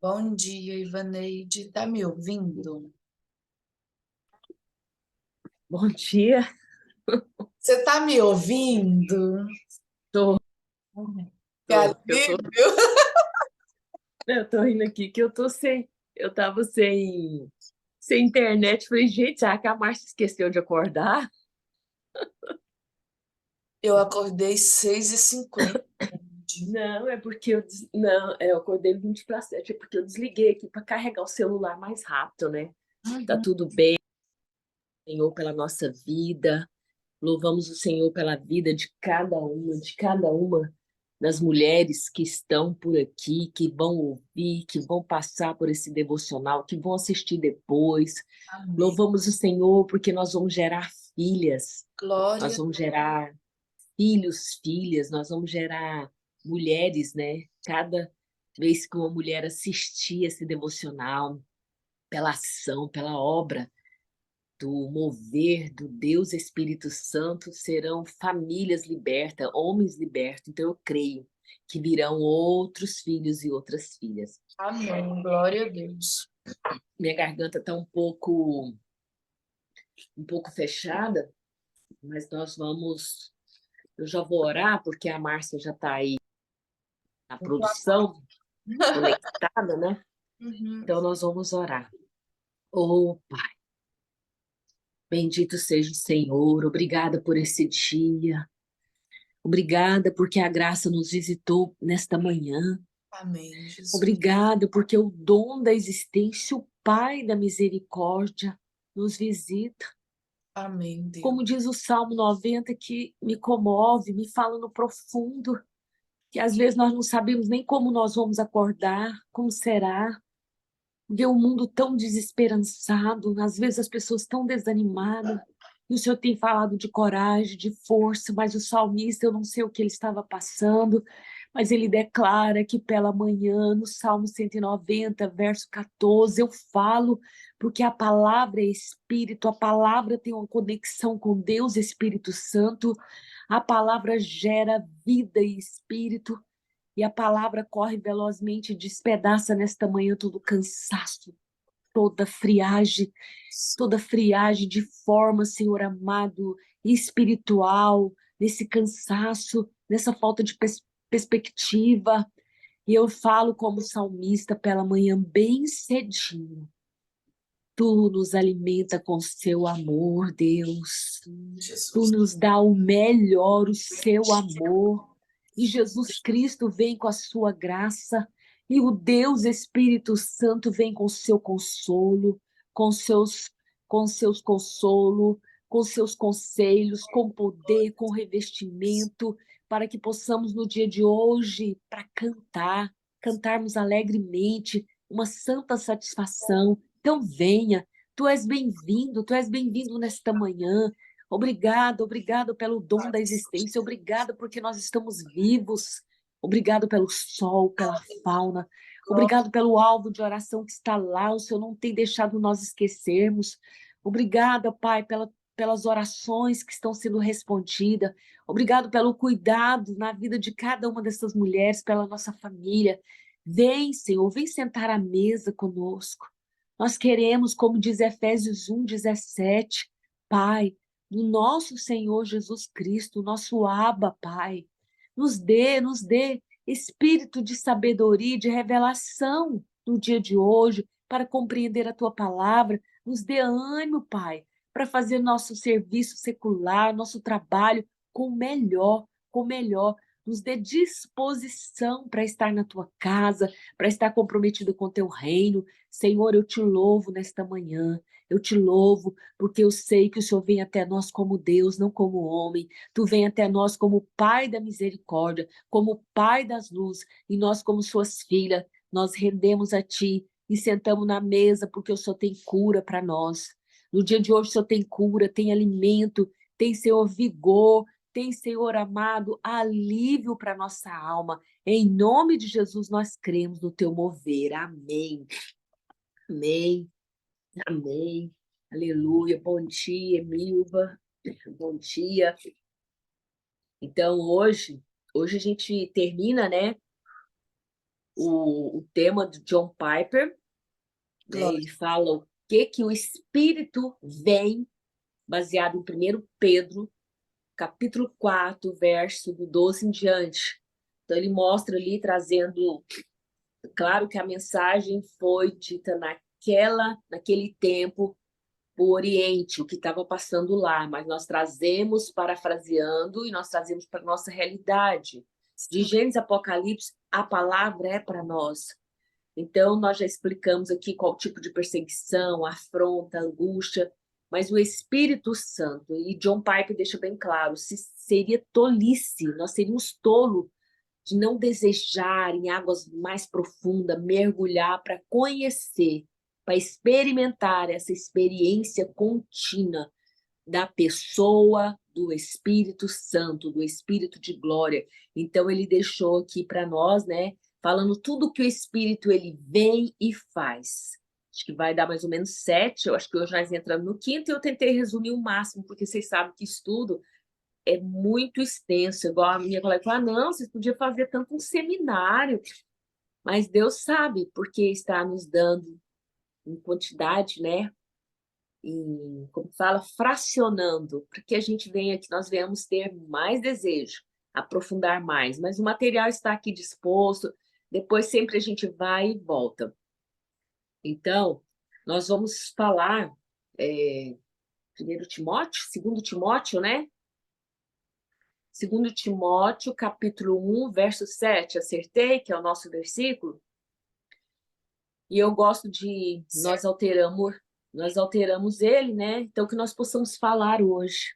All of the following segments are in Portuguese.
Bom dia, Ivaneide. Tá me ouvindo? Bom dia, Você tá me ouvindo? tô, Que tô, eu tô, alívio! eu tô rindo aqui que eu tava sem internet, falei, gente, será que a Márcia esqueceu de acordar? Eu acordei 6h50. Não, é porque não, eu acordei 20 para 7, é porque eu desliguei aqui para carregar o celular mais rápido, né? Tá Uhum. tudo bem, Senhor, pela nossa vida. Louvamos o Senhor pela vida de cada uma das mulheres que estão por aqui, que vão ouvir, que vão passar por esse devocional, que vão assistir depois. Amém. Louvamos o Senhor porque nós vamos gerar filhas, nós Glória. vamos gerar filhos, filhas, nós vamos gerar mulheres, né? Cada vez que uma mulher assistir esse devocional, pela ação, pela obra do mover do Deus Espírito Santo, serão famílias libertas, homens libertos. Então eu creio que virão outros filhos e outras filhas. Amém. Glória a Deus. Minha garganta está um pouco fechada, mas nós vamos. Eu já vou orar, porque a Márcia já está aí na produção, conectada, né? Uhum. Então nós vamos orar. Oh, Pai, bendito seja o Senhor, obrigada por esse dia, obrigada porque a graça nos visitou nesta manhã. Amém, Jesus. Obrigado, porque o dom da existência, o Pai da misericórdia, nos visita. Amém, Deus. Como diz o Salmo 90, que me comove, me fala no profundo, que às vezes nós não sabemos nem como nós vamos acordar, como será. Ver o mundo tão desesperançado, às vezes as pessoas tão desanimadas. E o Senhor tem falado de coragem, de força, mas o salmista, eu não sei o que ele estava passando, mas ele declara que pela manhã, no Salmo 190, verso 14, eu falo, porque a palavra é espírito, a palavra tem uma conexão com Deus, Espírito Santo, a palavra gera vida e espírito, e a palavra corre velozmente e despedaça nesta manhã todo cansaço, toda friagem de forma, Senhor amado, espiritual, nesse cansaço, nessa falta de perspectiva. E eu falo como salmista pela manhã bem cedinho. Tu nos alimenta com seu amor, Deus. Tu Jesus. nos dá o melhor, o seu amor. E Jesus Cristo vem com a sua graça. E o Deus Espírito Santo vem com o seu consolo, com seus, com seus consolo, com seus conselhos, com poder, com revestimento, para que possamos no dia de hoje, para cantarmos alegremente, uma santa satisfação. Então venha, tu és bem-vindo nesta manhã. Obrigado, obrigado pelo dom da existência, obrigado porque nós estamos vivos, obrigado pelo sol, pela fauna, Glória. obrigado pelo alvo de oração que está lá, o Senhor não tem deixado nós esquecermos. Obrigada, Pai, pelas orações que estão sendo respondidas, obrigado pelo cuidado na vida de cada uma dessas mulheres, pela nossa família. Vem, Senhor, vem sentar à mesa conosco. Nós queremos, como diz Efésios 1:17, Pai, do nosso Senhor Jesus Cristo, nosso Abba, Pai. Nos dê espírito de sabedoria e de revelação no dia de hoje, para compreender a tua palavra. Nos dê ânimo, Pai, para fazer nosso serviço secular, nosso trabalho com o melhor, com o melhor. Nos dê disposição para estar na tua casa, para estar comprometido com o teu reino. Senhor, eu te louvo nesta manhã. Eu te louvo porque eu sei que o Senhor vem até nós como Deus, não como homem. Tu vem até nós como Pai da misericórdia, como Pai das luzes, e nós, como suas filhas, nós rendemos a Ti e sentamos na mesa porque o Senhor tem cura para nós. No dia de hoje, o Senhor tem cura, tem alimento, tem, Senhor, vigor, tem, Senhor amado, alívio para nossa alma. Em nome de Jesus, nós cremos no Teu mover. Amém. Amém. Amém. Aleluia. Bom dia, Milva. Bom dia. Então, hoje a gente termina, né, o tema de John Piper, né? Glória. Ele fala o que o Espírito vem, baseado em 1 Pedro, capítulo 4, verso do 12 em diante. Então, ele mostra ali, trazendo, claro que a mensagem foi dita naquele tempo, o Oriente, o que estava passando lá, mas nós trazemos, parafraseando, e nós trazemos para a nossa realidade. De Gênesis a Apocalipse, a palavra é para nós. Então, nós já explicamos aqui qual tipo de perseguição, afronta, angústia, mas o Espírito Santo, e John Piper deixa bem claro, seria tolice, nós seríamos tolo de não desejar em águas mais profundas, mergulhar para conhecer, para experimentar essa experiência contínua da pessoa do Espírito Santo, do Espírito de glória. Então ele deixou aqui para nós, né, falando tudo que o Espírito ele vem e faz. Acho que vai dar mais ou menos 7, eu acho que hoje nós entramos no quinto e eu tentei resumir o máximo, porque vocês sabem que estudo é muito extenso, igual a minha colega falou, não, vocês podiam fazer tanto um seminário, mas Deus sabe, porque está nos dando em quantidade, né, como fala, fracionando, para que a gente venha, que nós venhamos ter mais desejo, aprofundar mais. Mas o material está aqui disposto, depois sempre a gente vai e volta. Então, nós vamos falar, 1 Timóteo, 2 Timóteo, né? 2 Timóteo, capítulo 1, verso 7, acertei, que é o nosso versículo. E eu gosto de, nós alteramos ele, né? Então, que nós possamos falar hoje.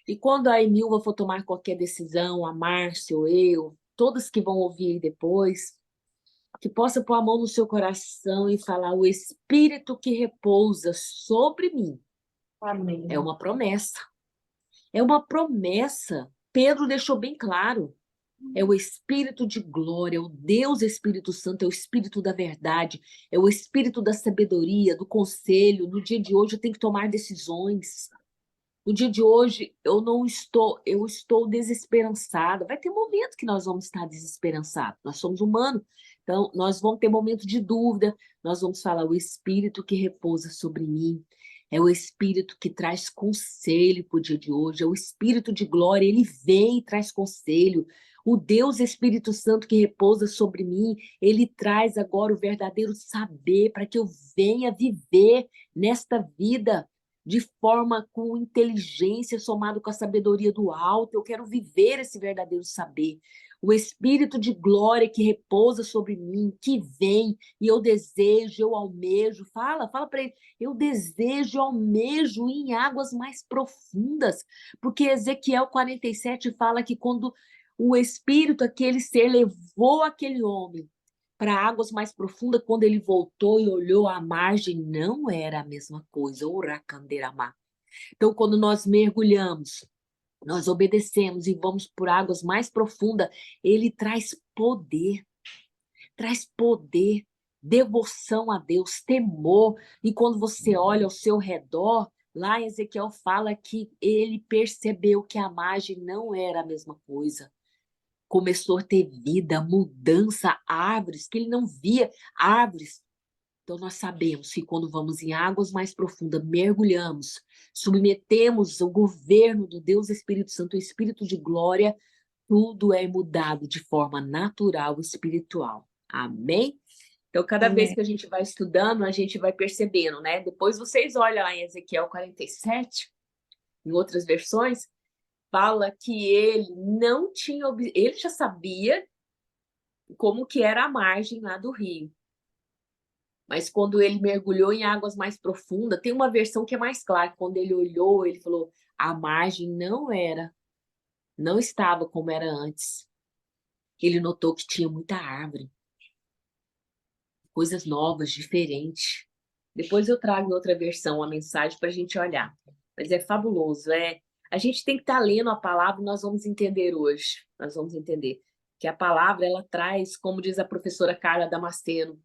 E quando a Emilva for tomar qualquer decisão, a Márcia ou eu, todas que vão ouvir depois, que possa pôr a mão no seu coração e falar: o Espírito que repousa sobre mim Amém. é uma promessa. É uma promessa. Pedro deixou bem claro. É o Espírito de glória, o Deus Espírito Santo, é o Espírito da verdade, é o Espírito da sabedoria, do conselho. No dia de hoje eu tenho que tomar decisões. No dia de hoje, eu estou desesperançada. Vai ter momento que nós vamos estar desesperançados. Nós somos humanos. Então, nós vamos ter momento de dúvida. Nós vamos falar o Espírito que repousa sobre mim. É o Espírito que traz conselho para o dia de hoje. É o Espírito de glória. Ele vem e traz conselho. O Deus Espírito Santo que repousa sobre mim, ele traz agora o verdadeiro saber para que eu venha viver nesta vida de forma com inteligência, somado com a sabedoria do alto. Eu quero viver esse verdadeiro saber. O Espírito de glória que repousa sobre mim, que vem, e eu desejo, eu almejo. Fala para ele. Eu desejo, eu almejo em águas mais profundas. Porque Ezequiel 47 fala que quando o Espírito, aquele ser, levou aquele homem para águas mais profundas, quando ele voltou e olhou à margem, não era a mesma coisa, Uracanderamá. Então, quando nós mergulhamos, nós obedecemos e vamos por águas mais profundas, ele traz poder, devoção a Deus, temor. E quando você olha ao seu redor, lá em Ezequiel fala que ele percebeu que a margem não era a mesma coisa. Começou a ter vida, mudança, árvores, que ele não via, árvores. Então, nós sabemos que quando vamos em águas mais profundas, mergulhamos, submetemos o governo do Deus Espírito Santo, o Espírito de glória, tudo é mudado de forma natural e espiritual. Amém? Então, cada vez Amém. que a gente vai estudando, a gente vai percebendo, né? Depois vocês olham lá em Ezequiel 47, em outras versões, fala que ele não tinha, ele já sabia como que era a margem lá do rio. Mas quando ele mergulhou em águas mais profundas, tem uma versão que é mais clara. Quando ele olhou, ele falou: a margem não estava como era antes. Ele notou que tinha muita árvore, coisas novas, diferentes. Depois eu trago em outra versão a mensagem para a gente olhar. Mas é fabuloso. A gente tem que estar lendo a palavra e nós vamos entender hoje. Nós vamos entender que a palavra ela traz, como diz a professora Carla Damasceno,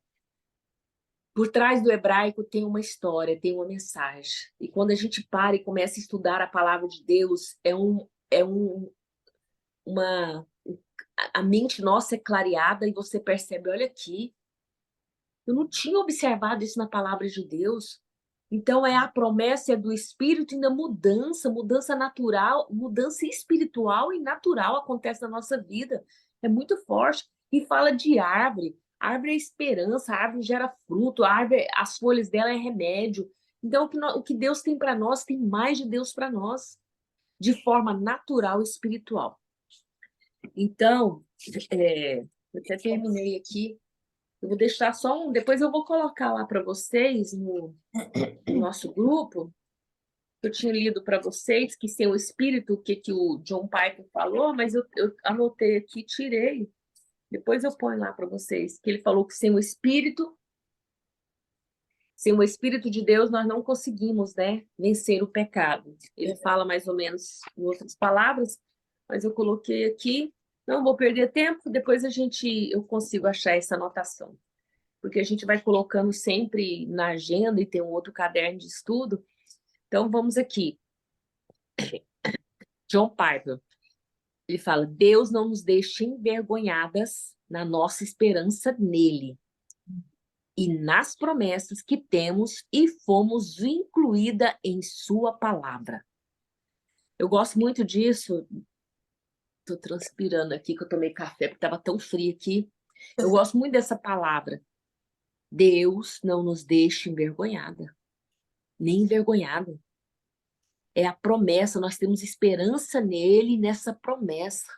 por trás do hebraico tem uma história, tem uma mensagem. E quando a gente para e começa a estudar a palavra de Deus, uma a mente nossa é clareada e você percebe, olha aqui, eu não tinha observado isso na palavra de Deus. Então é a promessa do Espírito e na mudança natural, mudança espiritual e natural acontece na nossa vida. É muito forte. E fala de árvore. Árvore é esperança, a árvore gera fruto, a árvore, as folhas dela é remédio. Então o que Deus tem para nós, tem mais de Deus para nós, de forma natural e espiritual. Então, eu até terminei aqui. Eu vou deixar só um, depois eu vou colocar lá para vocês no nosso grupo. Eu tinha lido para vocês que sem o espírito, o que, que o John Piper falou, mas eu anotei aqui, tirei. Depois eu ponho lá para vocês, que ele falou que sem o Espírito de Deus, nós não conseguimos, né, vencer o pecado. Ele fala mais ou menos em outras palavras, mas eu coloquei aqui. Não vou perder tempo, depois eu consigo achar essa anotação. Porque a gente vai colocando sempre na agenda e tem um outro caderno de estudo. Então, vamos aqui. John Piper, ele fala, Deus não nos deixa envergonhadas na nossa esperança nele e nas promessas que temos e fomos incluída em sua palavra. Eu gosto muito disso. Estou transpirando aqui, que eu tomei café, porque estava tão frio aqui. Eu gosto muito dessa palavra. Deus não nos deixa envergonhada, nem envergonhado. É a promessa, nós temos esperança nele, nessa promessa,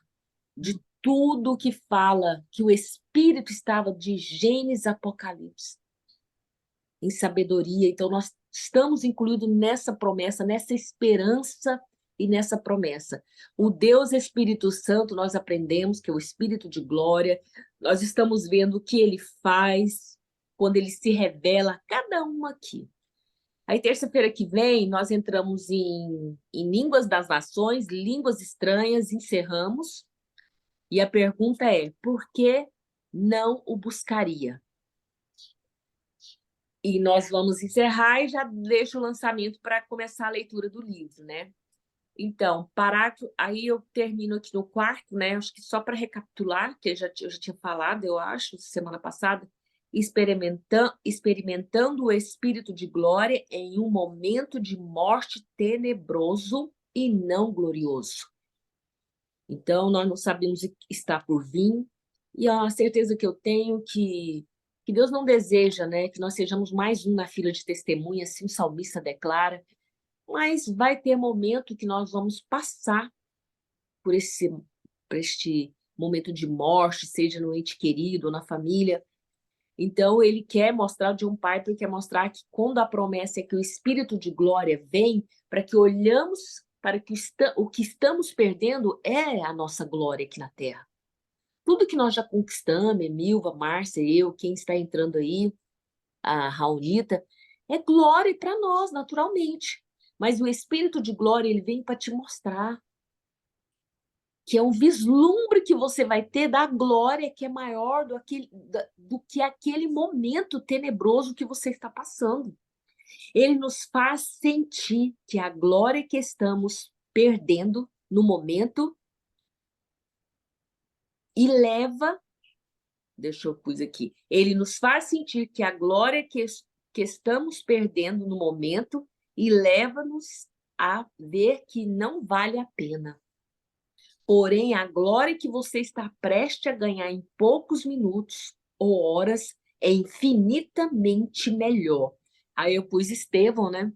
de tudo que fala, que o Espírito estava de Gênesis a Apocalipse, em sabedoria. Então, nós estamos incluídos nessa promessa, nessa esperança e nessa promessa. O Deus Espírito Santo, nós aprendemos que é o Espírito de glória, nós estamos vendo o que ele faz, quando ele se revela a cada um aqui. Aí, terça-feira que vem, nós entramos em Línguas das Nações, Línguas Estranhas, encerramos. E a pergunta é, por que não o buscaria? E nós vamos encerrar e já deixo o lançamento para começar a leitura do livro, né? Então, aí eu termino aqui no quarto, né? Acho que só para recapitular, que eu já tinha falado, eu acho, semana passada, experimentando o Espírito de glória em um momento de morte tenebroso e não glorioso. Então, nós não sabemos o que está por vir, e a certeza que eu tenho que Deus não deseja, né, que nós sejamos mais um na fila de testemunhas, assim o salmista declara, mas vai ter momento que nós vamos passar por este momento de morte, seja no ente querido ou na família. Então, ele quer mostrar, o John Piper quer mostrar que quando a promessa é que o Espírito de glória vem, para que olhamos para que o que estamos perdendo é a nossa glória aqui na Terra. Tudo que nós já conquistamos, Emilva, Márcia, eu, quem está entrando aí, a Raulita, é glória para nós, naturalmente. Mas o Espírito de glória, ele vem para te mostrar que é um vislumbre que você vai ter da glória que é maior do que aquele momento tenebroso que você está passando. Ele nos faz sentir que a glória que estamos perdendo no momento e deixa eu pus aqui, ele nos faz sentir que a glória que estamos perdendo no momento e leva-nos a ver que não vale a pena. Porém, a glória que você está prestes a ganhar em poucos minutos ou horas é infinitamente melhor. Aí eu pus Estevão, né?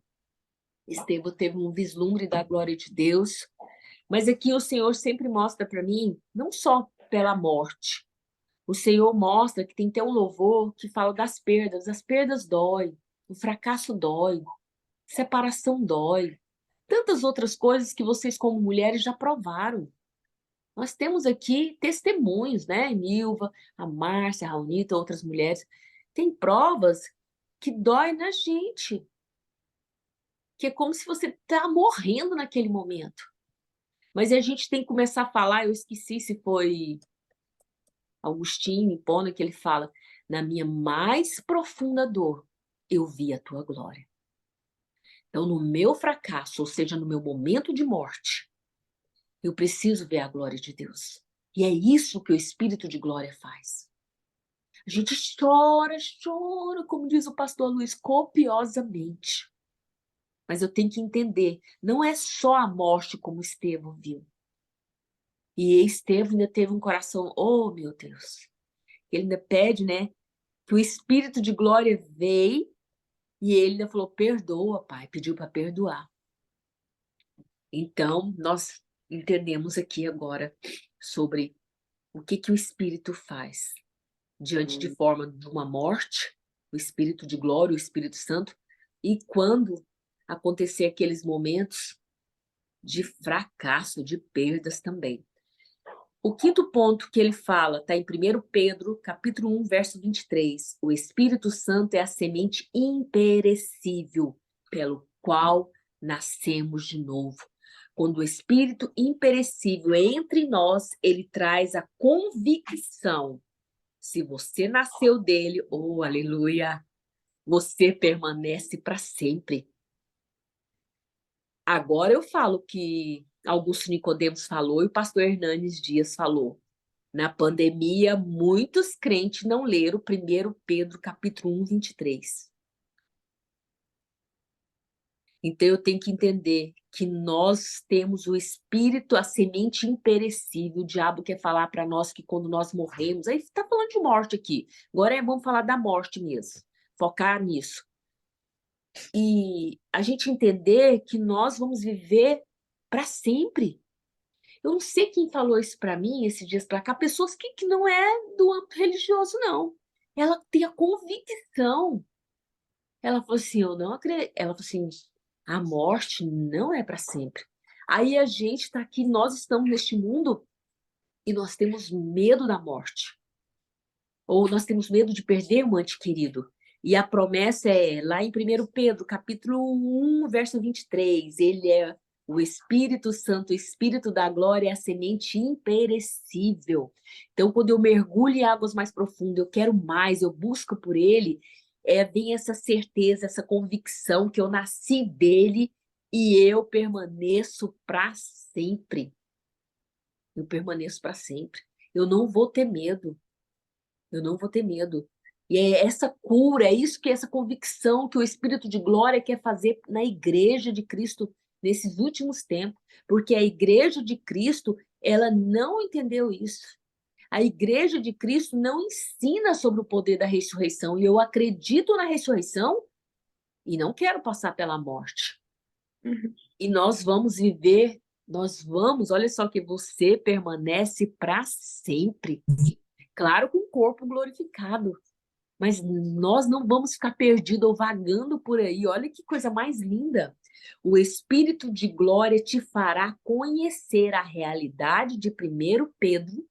Estevão teve um vislumbre da glória de Deus, mas aqui o Senhor sempre mostra para mim, não só pela morte, o Senhor mostra que tem que ter um louvor que fala das perdas. As perdas dói, o fracasso dói, separação dói, tantas outras coisas que vocês como mulheres já provaram. Nós temos aqui testemunhos, né? Nilva, a Márcia, a Raunita, outras mulheres. Tem provas que dói na gente. Que é como se você está morrendo naquele momento. Mas a gente tem que começar a falar, eu esqueci se foi Agostinho, Hipona, que ele fala, na minha mais profunda dor, eu vi a tua glória. Então, no meu fracasso, ou seja, no meu momento de morte, eu preciso ver a glória de Deus. E é isso que o Espírito de glória faz. A gente chora, chora, como diz o pastor Luiz, copiosamente. Mas eu tenho que entender, não é só a morte como Estevão viu. E Estevão ainda teve um coração, oh meu Deus. Ele ainda pede, né, que o Espírito de glória veio e ele ainda falou, perdoa, pai, pediu para perdoar. Então, nós entendemos aqui agora sobre o que o Espírito faz diante de forma de uma morte, o Espírito de glória, o Espírito Santo, e quando acontecer aqueles momentos de fracasso, de perdas também. O quinto ponto que ele fala está em 1 Pedro, capítulo 1, verso 23. O Espírito Santo é a semente imperecível pelo qual nascemos de novo. Quando o Espírito imperecível entra em nós, ele traz a convicção. Se você nasceu dele, oh, aleluia, você permanece para sempre. Agora eu falo que Augusto Nicodemos falou e o pastor Hernanes Dias falou. Na pandemia, muitos crentes não leram 1 Pedro capítulo 1, 23. Então eu tenho que entender que nós temos o Espírito, a semente imperecível. O diabo quer falar para nós que quando nós morremos, aí está falando de morte aqui. Agora vamos falar da morte mesmo, focar nisso. E a gente entender que nós vamos viver para sempre. Eu não sei quem falou isso para mim esses dias para cá, pessoas que não é do âmbito religioso, não. Ela tem a convicção. Ela falou assim, eu não acredito. Ela falou assim, a morte não é para sempre. Aí a gente está aqui, nós estamos neste mundo e nós temos medo da morte. Ou nós temos medo de perder um ente querido. E a promessa é lá em 1 Pedro, capítulo 1, verso 23. Ele é o Espírito Santo, o Espírito da glória, é a semente imperecível. Então, quando eu mergulho em águas mais profundas, eu quero mais, eu busco por ele, vem essa certeza, essa convicção que eu nasci dele e eu permaneço para sempre. Eu permaneço para sempre. Eu não vou ter medo. Eu não vou ter medo. E é essa cura, é isso que essa convicção que o Espírito de glória quer fazer na igreja de Cristo nesses últimos tempos, porque a igreja de Cristo, ela não entendeu isso. A igreja de Cristo não ensina sobre o poder da ressurreição, e eu acredito na ressurreição e não quero passar pela morte. E nós vamos viver, olha só que você permanece para sempre. Claro, com o corpo glorificado. Mas nós não vamos ficar perdidos ou vagando por aí. Olha que coisa mais linda. O Espírito de glória te fará conhecer a realidade de 1 Pedro,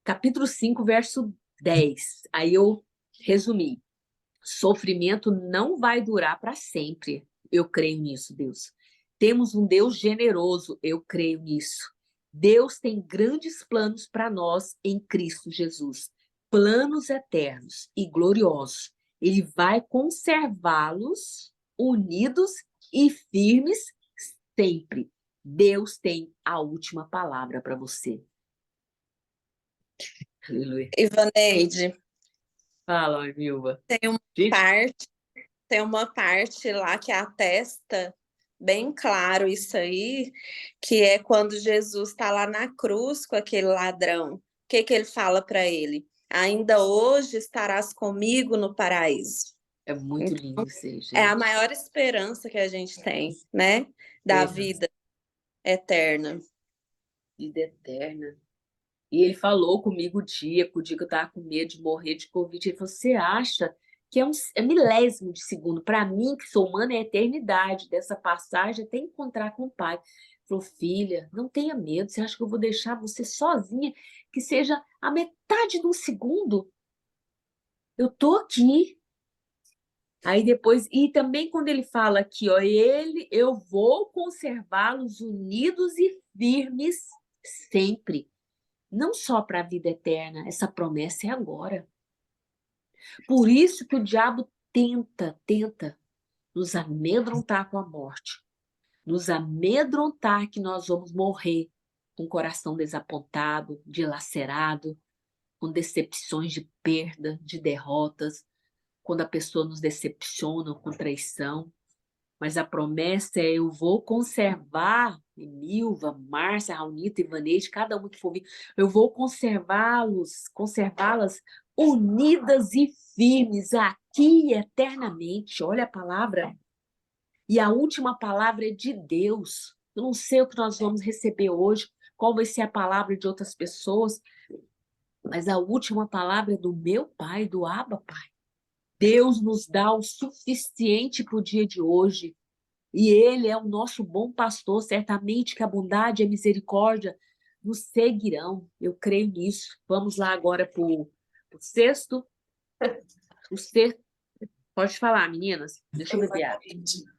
capítulo 5, verso 10. Aí eu resumi. Sofrimento não vai durar para sempre. Eu creio nisso, Deus. Temos um Deus generoso, eu creio nisso. Deus tem grandes planos para nós em Cristo Jesus. Planos eternos e gloriosos. Ele vai conservá-los unidos e firmes sempre. Deus tem a última palavra para você. Aleluia. Ivaneide, Fala, Vilma. tem uma parte lá que atesta bem claro isso aí, que é quando Jesus está lá na cruz com aquele ladrão. O que ele fala para ele? Ainda hoje estarás comigo no paraíso. É muito lindo isso aí, gente. É a maior esperança que a gente tem, né? Da vida eterna. Vida eterna. E ele falou comigo o dia que eu estava com medo de morrer de Covid. Ele falou, você acha que é milésimo de segundo? Para mim, que sou humana, é a eternidade dessa passagem até encontrar com o Pai. Ele falou, filha, não tenha medo. Você acha que eu vou deixar você sozinha, que seja a metade de um segundo? Eu tô aqui. Aí depois, e também quando ele fala aqui, ó, eu vou conservá-los unidos e firmes sempre. Não só para a vida eterna, essa promessa é agora. Por isso que o diabo tenta nos amedrontar com a morte, nos amedrontar que nós vamos morrer. com o coração desapontado, dilacerado, com decepções de perda, de derrotas, quando a pessoa nos decepciona com traição. Mas a promessa é: eu vou conservar, Nilva, Márcia, Raunita, Ivaneide, cada uma que for vir, eu vou conservá-las unidas e firmes aqui eternamente. Olha a palavra. E a última palavra é de Deus. Eu não sei o que nós vamos receber hoje, qual vai ser a palavra de outras pessoas, mas a última palavra é do meu Pai, do Abba, Pai. Deus nos dá o suficiente para o dia de hoje. E Ele é o nosso bom pastor, certamente que a bondade e a misericórdia nos seguirão. Eu creio nisso. Vamos lá agora para o sexto. O sexto. Pode falar, meninas. Deixa eu beber água.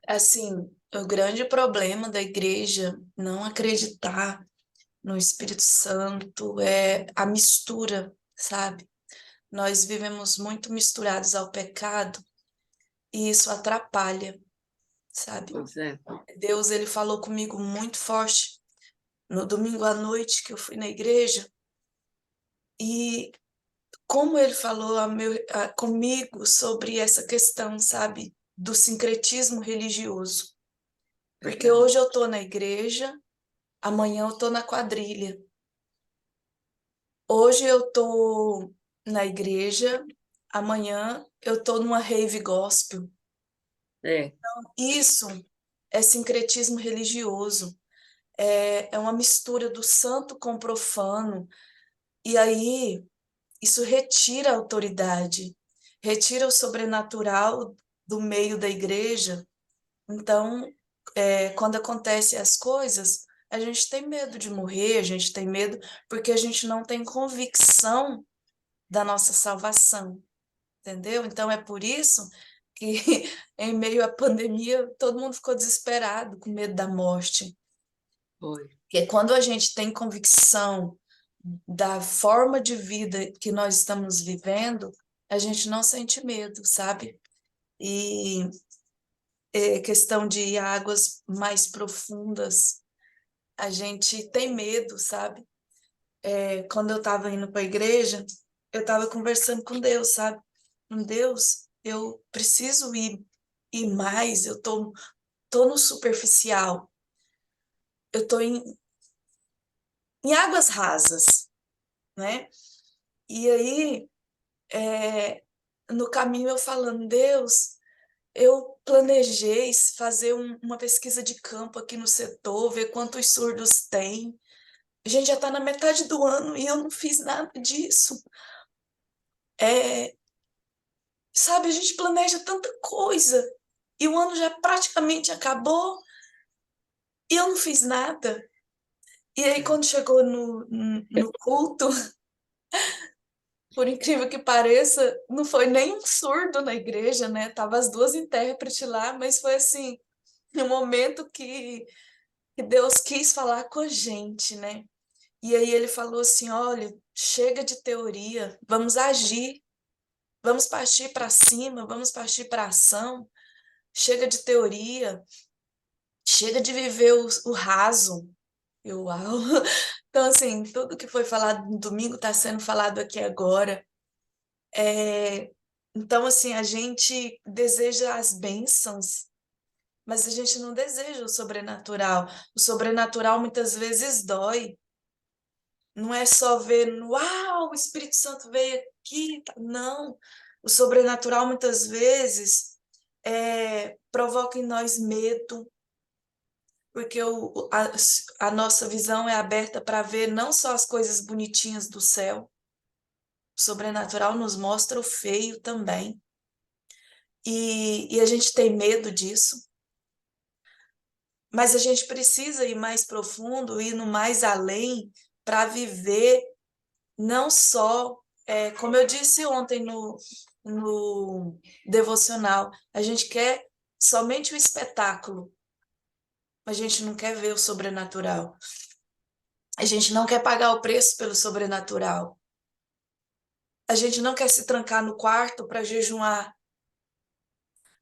Assim, o grande problema da igreja não acreditar no Espírito Santo é a mistura, sabe? Nós vivemos muito misturados ao pecado e isso atrapalha, sabe? Pois é. Deus, ele falou comigo muito forte no domingo à noite que eu fui na igreja e como ele falou comigo sobre essa questão, sabe, do sincretismo religioso. Porque hoje eu estou na igreja, amanhã eu estou na quadrilha. Hoje eu estou na igreja, amanhã eu estou numa rave gospel. É. Isso é sincretismo religioso. É uma mistura do santo com o profano. E aí, isso retira a autoridade, retira o sobrenatural do meio da igreja. Então, quando acontecem as coisas, a gente tem medo de morrer, a gente tem medo porque a gente não tem convicção da nossa salvação, entendeu? Então, é por isso que, em meio à pandemia, todo mundo ficou desesperado, com medo da morte. Foi. Porque quando a gente tem convicção da forma de vida que nós estamos vivendo, a gente não sente medo, sabe? E questão de águas mais profundas, a gente tem medo, sabe? Quando eu estava indo para a igreja, eu estava conversando com Deus, sabe? Com Deus, eu preciso ir mais, eu tô no superficial, eu tô em águas rasas, né? E aí, no caminho eu falando, Deus, eu planejei fazer uma pesquisa de campo aqui no setor, ver quantos surdos tem. A gente já está na metade do ano e eu não fiz nada disso. Sabe, a gente planeja tanta coisa e o ano já praticamente acabou e eu não fiz nada. E aí, quando chegou no culto, por incrível que pareça, não foi nem um surdo na igreja, né? Tava as duas intérpretes lá, mas foi assim, um momento que Deus quis falar com a gente, né? E aí ele falou assim: olha, chega de teoria, vamos agir, vamos partir para cima, vamos partir para ação, chega de teoria, chega de viver o raso. Eu, uau! Então, assim, tudo que foi falado no domingo está sendo falado aqui agora. Então, assim, a gente deseja as bênçãos, mas a gente não deseja o sobrenatural. O sobrenatural muitas vezes dói. Não é só ver, uau, o Espírito Santo veio aqui. Não. O sobrenatural muitas vezes provoca em nós medo, porque a nossa visão é aberta para ver não só as coisas bonitinhas do céu, o sobrenatural nos mostra o feio também. E a gente tem medo disso. Mas a gente precisa ir mais profundo, ir no mais além, para viver não só, como eu disse ontem no devocional, a gente quer somente o espetáculo, a gente não quer ver o sobrenatural. A gente não quer pagar o preço pelo sobrenatural. A gente não quer se trancar no quarto para jejuar.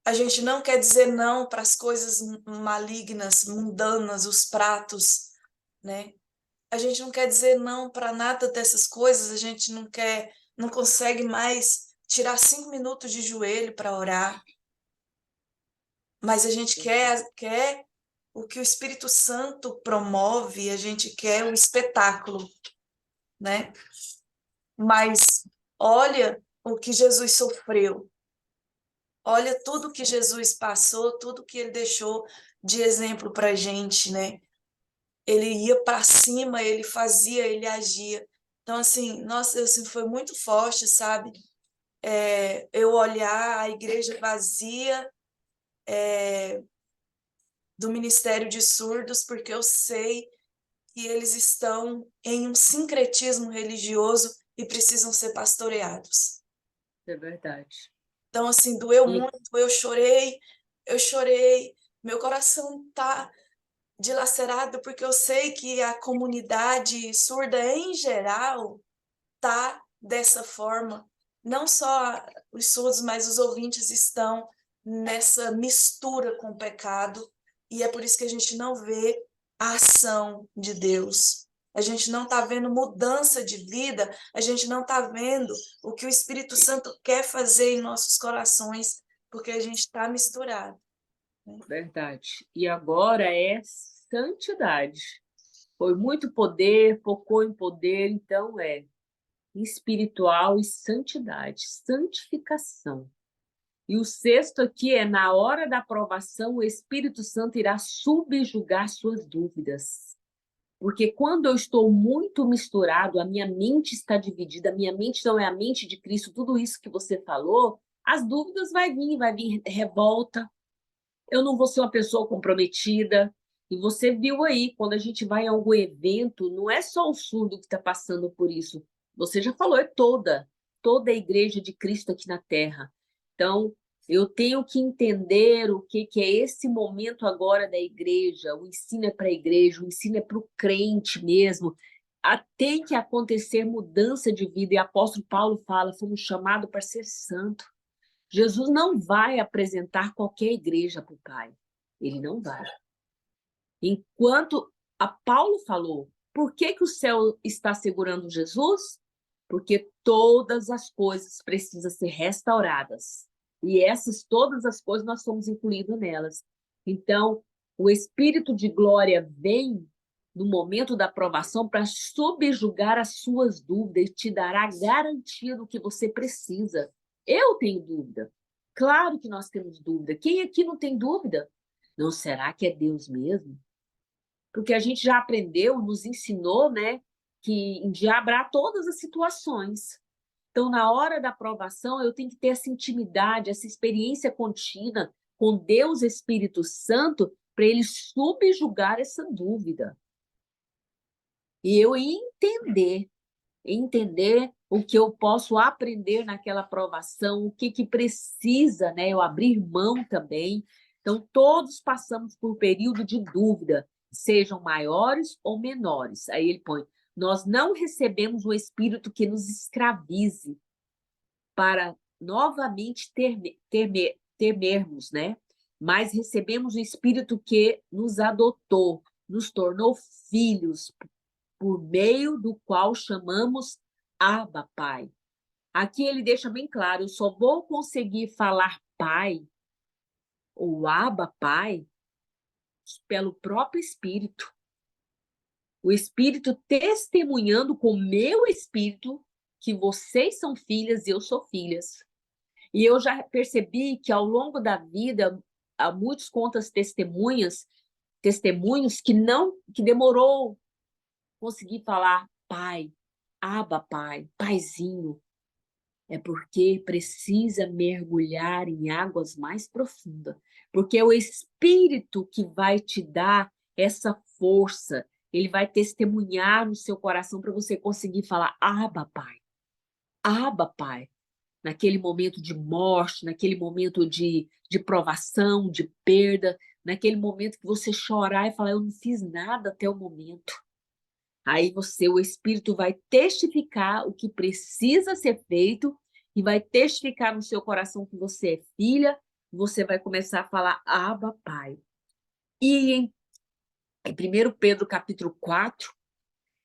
A gente não quer dizer não para as coisas malignas, mundanas, os pratos, né? a gente não quer dizer não para nada dessas coisas, a gente não consegue mais tirar 5 minutos de joelho para orar, mas a gente quer o que o Espírito Santo promove, a gente quer o espetáculo, né? Mas olha o que Jesus sofreu, olha tudo que Jesus passou, tudo que ele deixou de exemplo para a gente, né? Ele ia para cima, ele fazia, ele agia. Então, assim, nossa, assim, foi muito forte, sabe? Eu olhar a igreja vazia do Ministério de Surdos, porque eu sei que eles estão em um sincretismo religioso e precisam ser pastoreados. É verdade. Então, assim, doeu E muito, eu chorei, meu coração tá dilacerado, porque eu sei que a comunidade surda em geral tá dessa forma. Não só os surdos, mas os ouvintes estão nessa mistura com o pecado, e é por isso que a gente não vê a ação de Deus. A gente não está vendo mudança de vida, a gente não está vendo o que o Espírito Santo quer fazer em nossos corações, porque a gente está misturado. verdade. E agora é santidade. Foi muito poder, focou em poder, então é espiritual e santidade, santificação. E o sexto aqui é: na hora da aprovação, o Espírito Santo irá subjugar suas dúvidas. Porque quando eu estou muito misturado, a minha mente está dividida, a minha mente não é a mente de Cristo, tudo isso que você falou, as dúvidas vai vir revolta, eu não vou ser uma pessoa comprometida. E você viu aí, quando a gente vai a algum evento, não é só o surdo que está passando por isso. Você já falou, é toda a igreja de Cristo aqui na Terra. Então, eu tenho que entender o que é esse momento agora da igreja. O ensino é para a igreja, o ensino é para o crente mesmo. Tem que acontecer mudança de vida. E o apóstolo Paulo fala, fomos chamados para ser santo. Jesus não vai apresentar qualquer igreja para o Pai. Ele não vai. Enquanto a Paulo falou, por que o céu está segurando Jesus? Porque todas as coisas precisam ser restauradas. E todas as coisas, nós somos incluídos nelas. Então, o Espírito de glória vem no momento da aprovação para subjugar as suas dúvidas e te dará a garantia do que você precisa. Eu tenho dúvida. Claro que nós temos dúvida. Quem aqui não tem dúvida? Não será que é Deus mesmo? Porque a gente já aprendeu, nos ensinou, né, que endiabrar todas as situações. Então, na hora da aprovação, eu tenho que ter essa intimidade, essa experiência contínua com Deus Espírito Santo, para ele subjugar essa dúvida. E eu entender o que eu posso aprender naquela aprovação, o que precisa, né, eu abrir mão também. Então, todos passamos por um período de dúvida, sejam maiores ou menores. Aí ele põe: nós não recebemos um espírito que nos escravize para novamente temermos, né? Mas recebemos um espírito que nos adotou, nos tornou filhos, por meio do qual chamamos Abba, Pai. Aqui ele deixa bem claro: eu só vou conseguir falar Pai ou Abba, Pai, pelo próprio Espírito. O Espírito testemunhando com o meu Espírito que vocês são filhas e eu sou filhas. E eu já percebi que ao longo da vida, há muitos contas testemunhos que demorou conseguir falar Pai, Abba, Pai, Paizinho. É porque precisa mergulhar em águas mais profundas, porque é o Espírito que vai te dar essa força, ele vai testemunhar no seu coração para você conseguir falar Abba, Pai, naquele momento de morte, naquele momento de provação, de perda, naquele momento que você chorar e falar: eu não fiz nada até o momento. Aí o Espírito vai testificar o que precisa ser feito e vai testificar no seu coração que você é filha, você vai começar a falar Abba, Pai. E em 1 Pedro capítulo 4,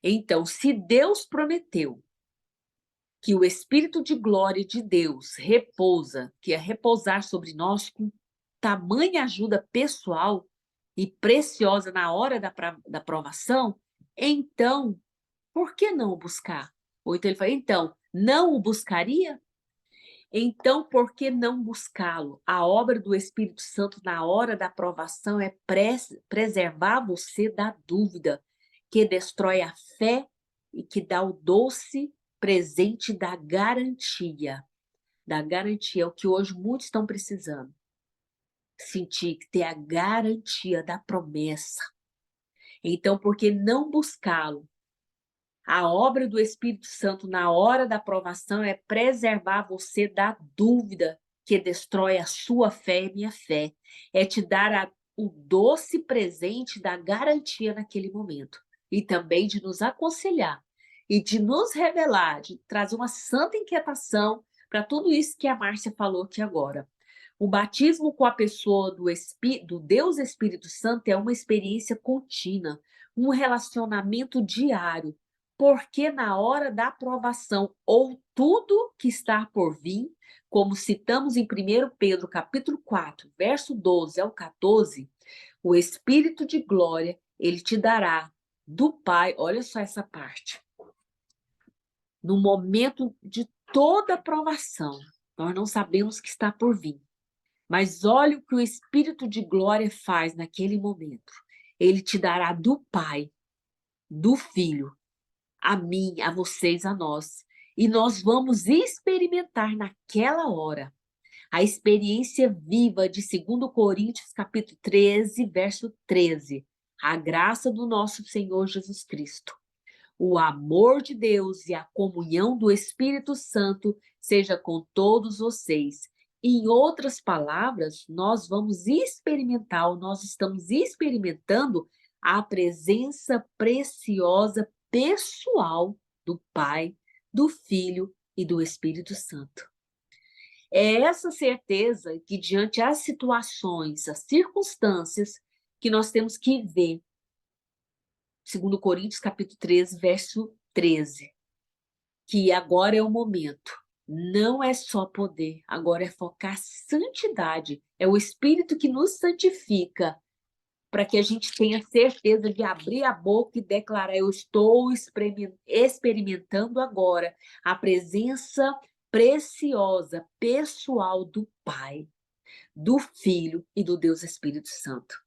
Então, se Deus prometeu que o Espírito de glória de Deus repousa, que é repousar sobre nós com tamanha ajuda pessoal e preciosa na hora da provação, então, por que não o buscar? Ou então ele fala, então, não o buscaria? Então, por que não buscá-lo? A obra do Espírito Santo na hora da aprovação é preservar você da dúvida, que destrói a fé e que dá o doce presente da garantia. Da garantia, é o que hoje muitos estão precisando. Sentir que ter a garantia da promessa. Então, por que não buscá-lo? A obra do Espírito Santo na hora da aprovação é preservar você da dúvida que destrói a sua fé e minha fé. É te dar o doce presente da garantia naquele momento. E também de nos aconselhar e de nos revelar, de trazer uma santa inquietação para tudo isso que a Márcia falou aqui agora. O batismo com a pessoa do Deus Espírito Santo é uma experiência contínua, um relacionamento diário, porque na hora da aprovação ou tudo que está por vir, como citamos em 1 Pedro capítulo 4, verso 12 ao 14, o Espírito de glória, ele te dará do Pai, olha só essa parte, no momento de toda aprovação, nós não sabemos o que está por vir, mas olha o que o Espírito de glória faz naquele momento. Ele te dará do Pai, do Filho, a mim, a vocês, a nós. E nós vamos experimentar naquela hora a experiência viva de 2 Coríntios, capítulo 13, verso 13. A graça do nosso Senhor Jesus Cristo, o amor de Deus e a comunhão do Espírito Santo seja com todos vocês. Em outras palavras, nós vamos experimentar, nós estamos experimentando a presença preciosa pessoal do Pai, do Filho e do Espírito Santo. É essa certeza que, diante das situações, as circunstâncias, que nós temos que ver. 2 Coríntios, capítulo 13, verso 13. Que agora é o momento. Não é só poder, agora é focar santidade. É o Espírito que nos santifica, para que a gente tenha certeza de abrir a boca e declarar: eu estou experimentando agora a presença preciosa, pessoal do Pai, do Filho e do Deus Espírito Santo.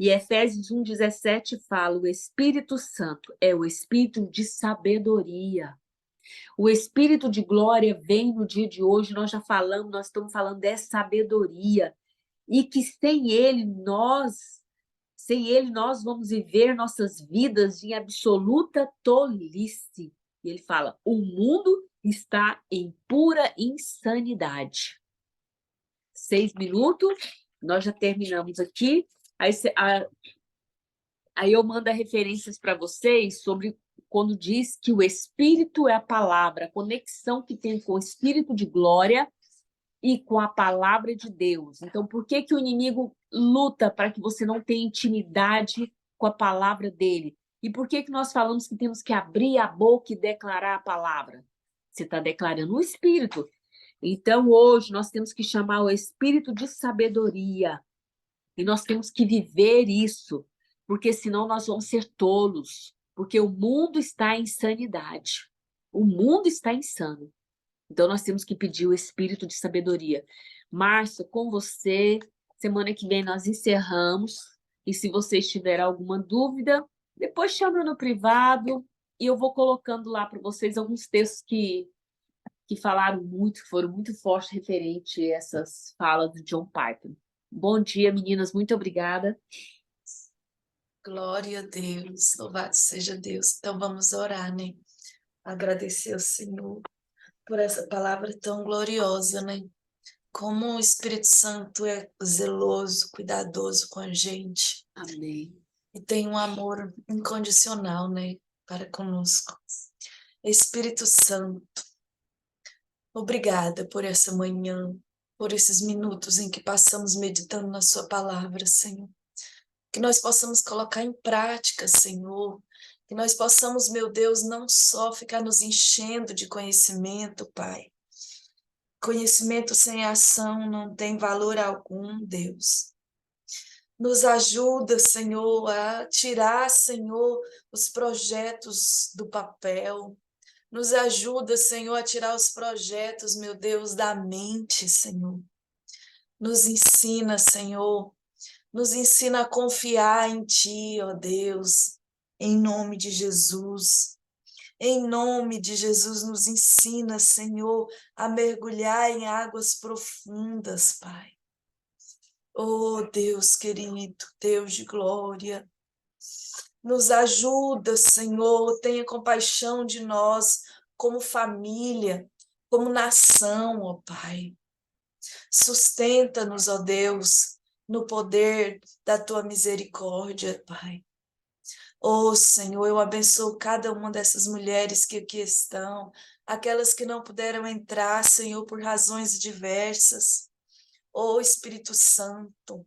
E Efésios 1,17 fala: o Espírito Santo é o Espírito de sabedoria. O Espírito de glória vem no dia de hoje, nós já falamos, nós estamos falando dessa sabedoria. E que sem ele nós vamos viver nossas vidas em absoluta tolice. E ele fala: o mundo está em pura insanidade. 6 minutos, nós já terminamos aqui. Aí eu mando referências para vocês sobre quando diz que o Espírito é a palavra, a conexão que tem com o Espírito de glória e com a palavra de Deus. Então, por que o inimigo luta para que você não tenha intimidade com a palavra dele? E por que nós falamos que temos que abrir a boca e declarar a palavra? Você está declarando o Espírito. Então, hoje, nós temos que chamar o Espírito de sabedoria. E nós temos que viver isso, porque senão nós vamos ser tolos, porque o mundo está em insanidade. O mundo está insano. Então, nós temos que pedir o Espírito de sabedoria. Márcia, com você, semana que vem nós encerramos. E se vocês tiverem alguma dúvida, depois chama no privado e eu vou colocando lá para vocês alguns textos que falaram muito, que foram muito fortes referente a essas falas do John Piper. Bom dia, meninas. Muito obrigada. Glória a Deus, louvado seja Deus. Então vamos orar, né? Agradecer ao Senhor por essa palavra tão gloriosa, né? Como o Espírito Santo é zeloso, cuidadoso com a gente. Amém. E tem um amor incondicional, né? Para conosco. Espírito Santo, obrigada por essa manhã, por esses minutos em que passamos meditando na sua palavra, Senhor. Que nós possamos colocar em prática, Senhor, Que nós possamos, meu Deus, não só ficar nos enchendo de conhecimento, Pai. Conhecimento sem ação não tem valor algum, Deus. Nos ajuda, Senhor, a tirar, Senhor, os projetos do papel. Nos ajuda, Senhor, a tirar os projetos, meu Deus, da mente, Senhor. Nos ensina, Senhor. Nos ensina a confiar em Ti, ó Deus. Em nome de Jesus. Em nome de Jesus, nos ensina, Senhor, a mergulhar em águas profundas, Pai. Oh, Deus querido, Deus de glória, nos ajuda, Senhor, tenha compaixão de nós como família, como nação, ó Pai. Sustenta-nos, ó Deus, no poder da Tua misericórdia, Pai. Oh, Senhor, eu abençoo cada uma dessas mulheres que aqui estão, aquelas que não puderam entrar, Senhor, por razões diversas. Oh, Espírito Santo,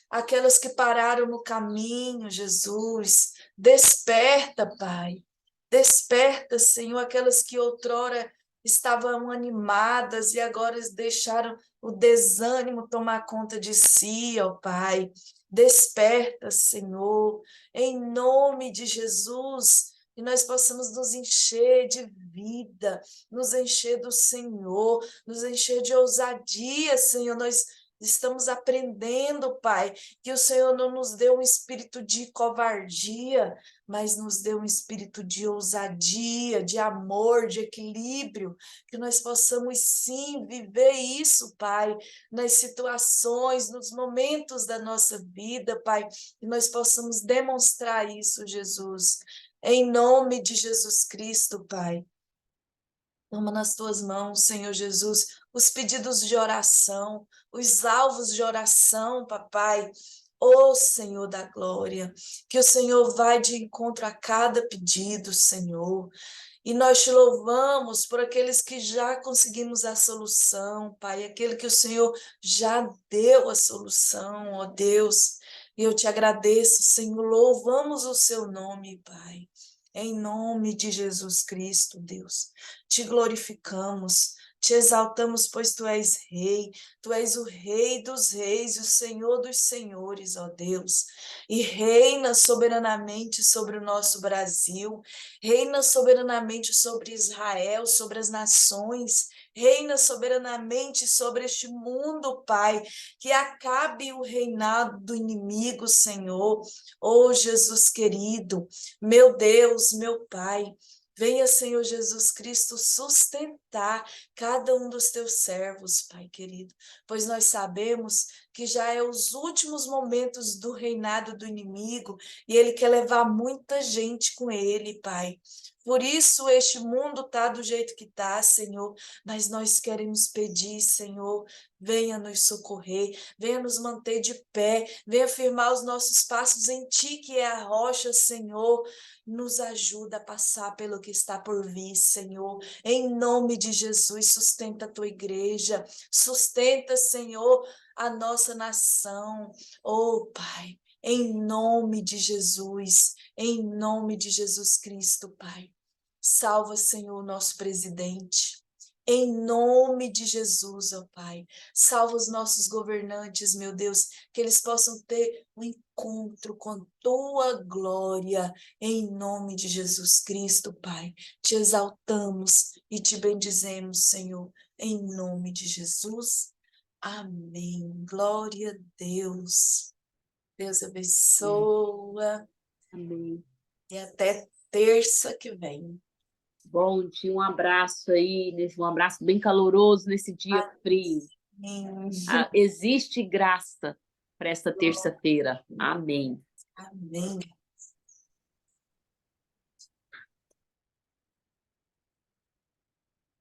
aquelas que pararam no caminho, Jesus, desperta, Pai. Desperta, Senhor, aquelas que outrora estavam animadas e agora deixaram o desânimo tomar conta de si, ó Pai. Desperta, Senhor, em nome de Jesus, e nós possamos nos encher de vida, nos encher do Senhor, nos encher de ousadia, Senhor. Nós estamos aprendendo, Pai, que o Senhor não nos deu um espírito de covardia, mas nos deu um espírito de ousadia, de amor, de equilíbrio, que nós possamos sim viver isso, Pai, nas situações, nos momentos da nossa vida, Pai, que nós possamos demonstrar isso, Jesus, em nome de Jesus Cristo, Pai. Toma nas tuas mãos, Senhor Jesus, os pedidos de oração, os alvos de oração, papai. Ô Senhor da glória, que o Senhor vai de encontro a cada pedido, Senhor. E nós te louvamos por aqueles que já conseguimos a solução, Pai, aquele que o Senhor já deu a solução, ó Deus. E eu te agradeço, Senhor, louvamos o seu nome, Pai. Em nome de Jesus Cristo, Deus, te glorificamos, te exaltamos, pois tu és rei, tu és o rei dos reis, o Senhor dos senhores, ó Deus, e reina soberanamente sobre o nosso Brasil, reina soberanamente sobre Israel, sobre as nações, reina soberanamente sobre este mundo, Pai, que acabe o reinado do inimigo, Senhor. Oh, Jesus querido, meu Deus, meu Pai, venha, Senhor Jesus Cristo, sustentar cada um dos teus servos, Pai querido, pois nós sabemos que já é os últimos momentos do reinado do inimigo e ele quer levar muita gente com ele, Pai. Por isso este mundo está do jeito que está, Senhor, mas nós queremos pedir, Senhor, venha nos socorrer, venha nos manter de pé, venha firmar os nossos passos em Ti, que é a rocha, Senhor. Nos ajuda a passar pelo que está por vir, Senhor. Em nome de Jesus, sustenta a Tua igreja, sustenta, Senhor, a nossa nação. Oh, Pai, em nome de Jesus, em nome de Jesus Cristo, Pai. Salva, Senhor, o nosso presidente. Em nome de Jesus, ó Pai, salva os nossos governantes, meu Deus, que eles possam ter um encontro com Tua glória, em nome de Jesus Cristo, Pai. Te exaltamos e te bendizemos, Senhor, em nome de Jesus. Amém. Glória a Deus. Deus abençoa. Amém. E até terça que vem. Bom dia, um abraço aí, um abraço bem caloroso nesse dia frio. Existe graça para esta terça-feira. Amém. Amém.